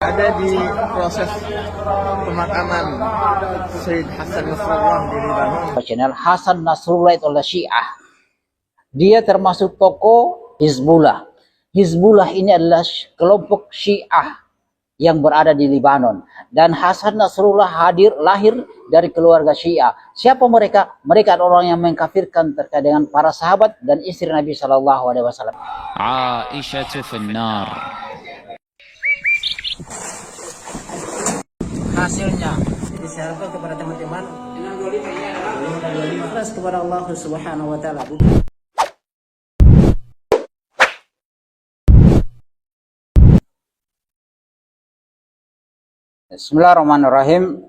Ada di proses pemakaman Syed Hasan Nasrullah di Libanon. Channel Hasan Nasrullah itu adalah Syiah. Dia termasuk tokoh Hizbullah. Hizbullah ini adalah kelompok Syiah yang berada di Libanon. Dan Hasan Nasrullah lahir dari keluarga Syiah. Siapa mereka? Mereka adalah orang yang mengkafirkan terkait dengan para sahabat dan istri Nabi SAW. Aisyah fil nar. Hasilnya diserahkan kepada teman-teman ikhlas kepada Allah Subhanahu wa taala. Bismillahirrahmanirrahim.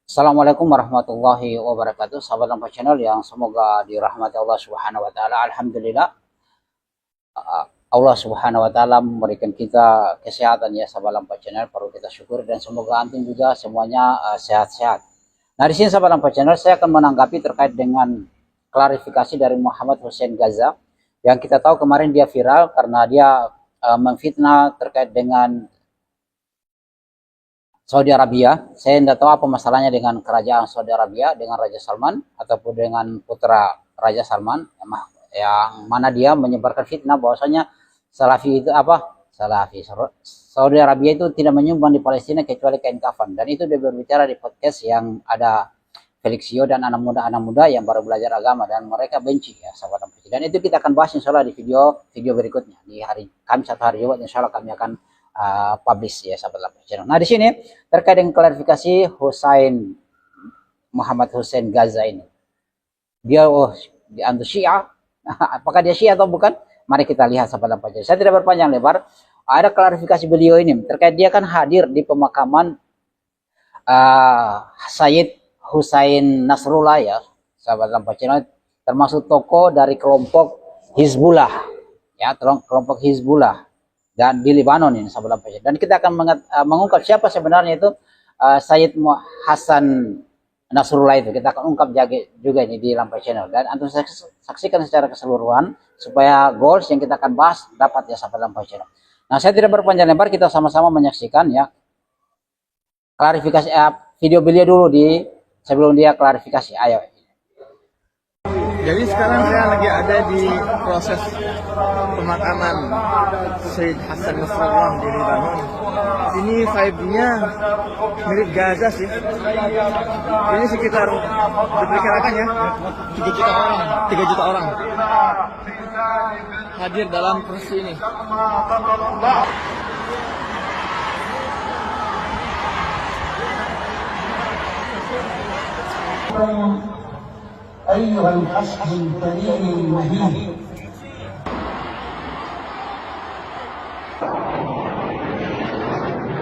Assalamualaikum warahmatullahi wabarakatuh. Sahabat Lampa Channel yang semoga dirahmati Allah Subhanahu wa taala. Alhamdulillah Allah Subhanahu wa taala memberikan kita kesehatan ya sahabat Lampa Channel, perlu kita syukur dan semoga antum juga semuanya sehat-sehat. Nah, di sini sahabat Lampa Channel saya akan menanggapi terkait dengan klarifikasi dari Muhammad Hussein Gaza yang kita tahu kemarin dia viral karena dia memfitnah terkait dengan Saudi Arabia. Saya tidak tahu apa masalahnya dengan kerajaan Saudi Arabia, dengan Raja Salman ataupun dengan putra Raja Salman yang mana dia menyebarkan fitnah bahwasanya Salafi itu Saudi Arabia itu tidak menyumbang di Palestina kecuali kain kafan, dan itu dia berbicara di podcast yang ada Felixio dan anak muda yang baru belajar agama dan mereka benci ya sahabat Lampa. Dan itu kita akan bahas insyaallah di video berikutnya di hari Kamis atau hari Jumat, insyaallah kami akan publish ya sahabat Lampa Channel. Nah, di sini terkait dengan klarifikasi Muhammad Hussein Gaza ini. Dia diantu Syiah. Apakah dia Syiah atau bukan? Mari kita lihat sahabat Lampa Channel. Saya tidak berpanjang lebar. Ada klarifikasi beliau ini terkait dia kan hadir di pemakaman Syed Hussein Nasrullah ya sahabat Lampa Channel, termasuk tokoh dari kelompok Hizbullah ya, kelompok Hizbullah dan di Libanon ini sahabat Lampa Channel. Dan kita akan mengungkap siapa sebenarnya itu Syed Hasan Nasrullah itu. Kita akan ungkap juga ini di Lampa Channel dan antum saksikan secara keseluruhan supaya goals yang kita akan bahas dapat ya sahabat Lampa Channel. Nah, saya tidak berpanjang lebar, kita sama-sama menyaksikan ya klarifikasi video beliau dulu sebelum dia klarifikasi. Ayo. Jadi sekarang saya lagi ada di proses pemakaman Syed Hasan Nasrullah di Libanon. Ini vibe-nya mirip Gaza sih. Ini sekitar diperkirakan ya 3 juta orang hadir dalam proses ini. أيها الحشد الكريم المهين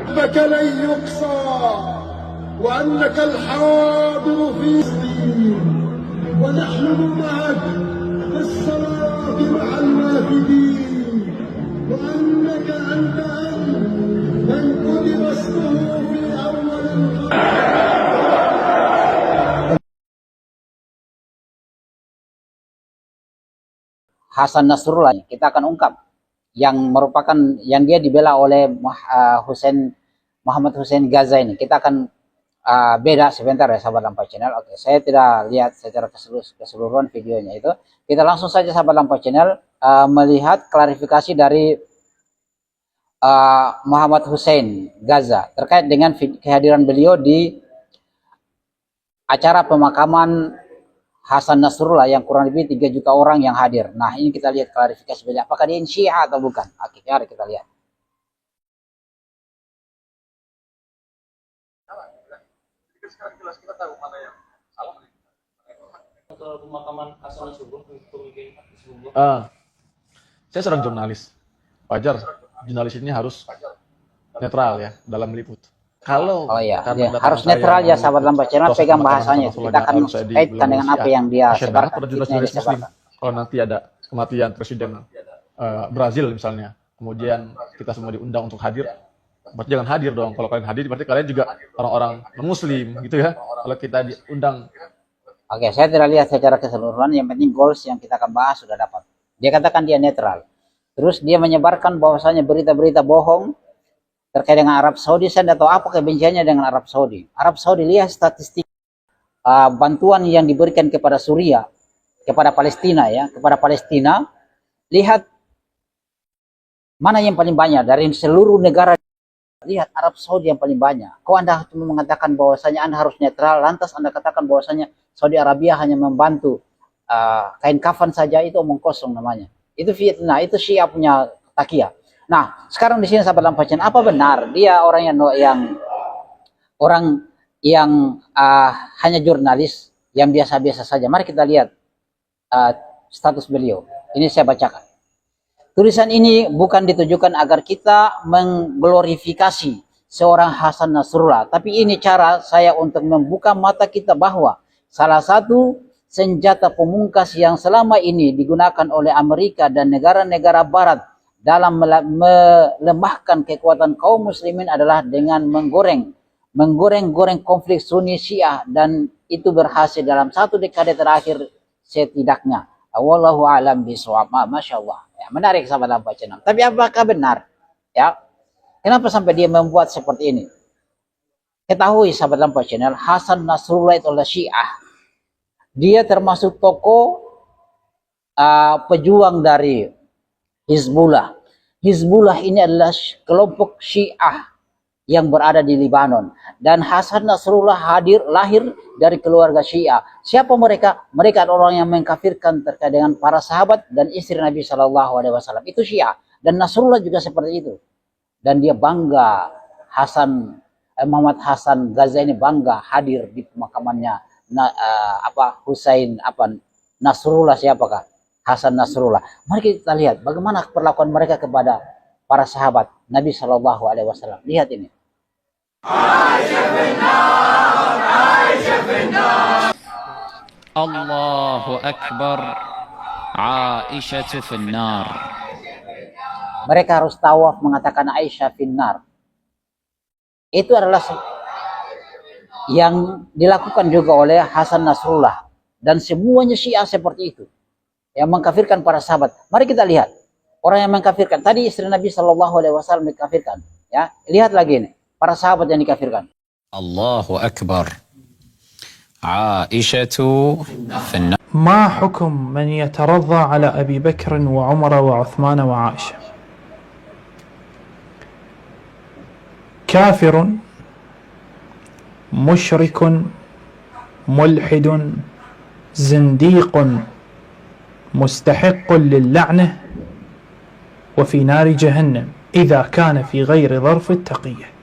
أنك لن يقصى وأنك الحاضر في سبيل ونحن معك في الصلاة مع الوافدين وأنك أنت من كتب اسمه في أول Hasan Nasrullah kita akan ungkap yang merupakan yang dia dibela oleh Muhammad Hussein Gaza ini. Kita akan beda sebentar ya sahabat Lampa Channel. Oke, saya tidak lihat secara keseluruhan videonya itu. Kita langsung saja sahabat Lampa Channel melihat klarifikasi dari Muhammad Hussein Gaza terkait dengan kehadiran beliau di acara pemakaman Hasan Nasrullah yang kurang lebih 3 juta orang yang hadir. Nah, ini kita lihat klarifikasi beliau. Apakah dia Syiah atau bukan? Oke, mari kita lihat. Pemakaman Hasan Nasrullah. Saya seorang jurnalis. Wajar, jurnalis ini harus netral ya dalam meliput. Kalau harus netral ya sahabat Lampa Channel, pegang bahasanya. Kita akan kaitkan dengan apa yang dia sebarkan. Kalau nanti ada kematian presiden Brazil misalnya, kemudian kita semua diundang untuk hadir, berarti jangan hadir dong. Kalau kalian hadir berarti kalian juga orang-orang non-muslim gitu ya. Kalau kita diundang. Oke, saya tidak lihat secara keseluruhan, yang penting goals yang kita akan bahas sudah dapat. Dia katakan dia netral. Terus dia menyebarkan bahwasanya berita-berita bohong terkait dengan Arab Saudi. Saya tidak tahu apa kebenciannya dengan Arab Saudi. Arab Saudi, lihat statistik bantuan yang diberikan kepada Suriah, kepada Palestina ya, kepada Palestina. Lihat mana yang paling banyak dari seluruh negara. Lihat Arab Saudi yang paling banyak. Kok Anda cuma mengatakan bahwasanya Anda harus netral, lantas Anda katakan bahwasanya Saudi Arabia hanya membantu kain kafan saja, itu omong kosong namanya. Itu fitnah, itu Syiah punya takiyah. Nah, sekarang di sini sahabat lampacin, apa benar dia orang yang hanya jurnalis yang biasa-biasa saja? Mari kita lihat status beliau. Ini saya bacakan. Tulisan ini bukan ditujukan agar kita mengglorifikasi seorang Hasan Nasrullah, tapi ini cara saya untuk membuka mata kita bahwa salah satu senjata pemungkas yang selama ini digunakan oleh Amerika dan negara-negara barat dalam melemahkan kekuatan kaum muslimin adalah dengan menggoreng konflik Sunni Syiah, dan itu berhasil dalam 1 dekade terakhir setidaknya. Wallahu a'lam bishawab. Masya Allah. Ya, menarik sahabat lampa channel. Tapi apakah benar? Ya, kenapa sampai dia membuat seperti ini? Ketahui sahabat lampa channel, Hasan Nasrullah itu adalah Syiah. Dia termasuk tokoh pejuang dari Hizbullah. Hizbullah ini adalah kelompok Syiah yang berada di Lebanon. Dan Hasan Nasrullah lahir dari keluarga Syiah. Siapa mereka? Mereka adalah orang yang mengkafirkan terkait dengan para sahabat dan istri Nabi SAW. Itu Syiah. Dan Nasrullah juga seperti itu. Dan dia bangga, Muhammad Hasan Ghazali ini bangga hadir di pemakamannya Nasrullah. Siapakah? Hasan Nasrullah. Mari kita lihat bagaimana perlakuan mereka kepada para sahabat Nabi SAW. Lihat ini. Allahu Akbar. Aisyah finnar. Mereka harus tawaf mengatakan Aisyah finnar. Itu adalah yang dilakukan juga oleh Hasan Nasrullah, dan semuanya Syiah seperti itu yang mengkafirkan para sahabat. Mari kita lihat orang yang mengkafirkan. Tadi istri Nabi SAW dikafirkan. Ya, lihat lagi ini para sahabat yang dikafirkan. Allahu Akbar. Aisyah finnar. ما حكم من يترضى على أبي بكر وعمر وعثمان وعائشة؟ كافر مشرك ملحد زنديق مستحق للعنة وفي نار جهنم إذا كان في غير ظرف التقية.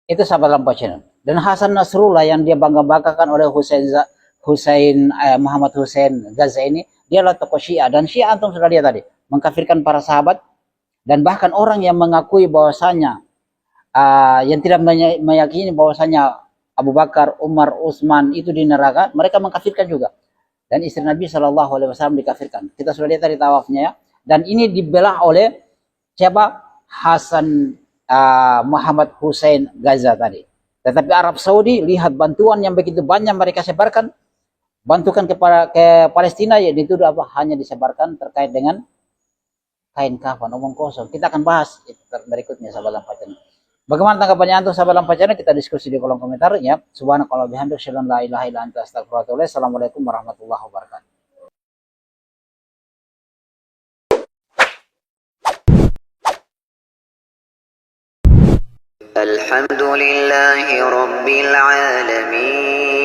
Itu sahabat lampa channel. Dan Hasan Nasrullah yang dia bangga-banggakan oleh Muhammad Hussein Ghazali ini, dia adalah tokoh Syiah. Dan Syiah antum sudah lihat tadi, mengkafirkan para sahabat, dan bahkan orang yang mengakui bahwasanya yang tidak meyakini bahwasanya Abu Bakar, Umar, Utsman itu di neraka, mereka mengkafirkan juga. Dan istri Nabi SAW dikafirkan. Kita sudah lihat tadi tawafnya ya. Dan ini dibelah oleh siapa? Hasan Muhammad Hussein Gaza tadi. Tetapi Arab Saudi, lihat bantuan yang begitu banyak mereka sebarkan, bantukan ke Palestina, ya dituduh apa? Hanya disebarkan terkait dengan kain kafan, omong kosong. Kita akan bahas berikutnya sahabat lampacana. Bagaimana tanggapannya antum sahabat lampacana? Kita diskusi di kolom komentar ya. Subhanakallah bihamdika asyhadu an la ilaha illa anta astaghfiruka wa atubu ilaik. Assalamualaikum warahmatullahi wabarakatuh. الحمد لله رب العالمين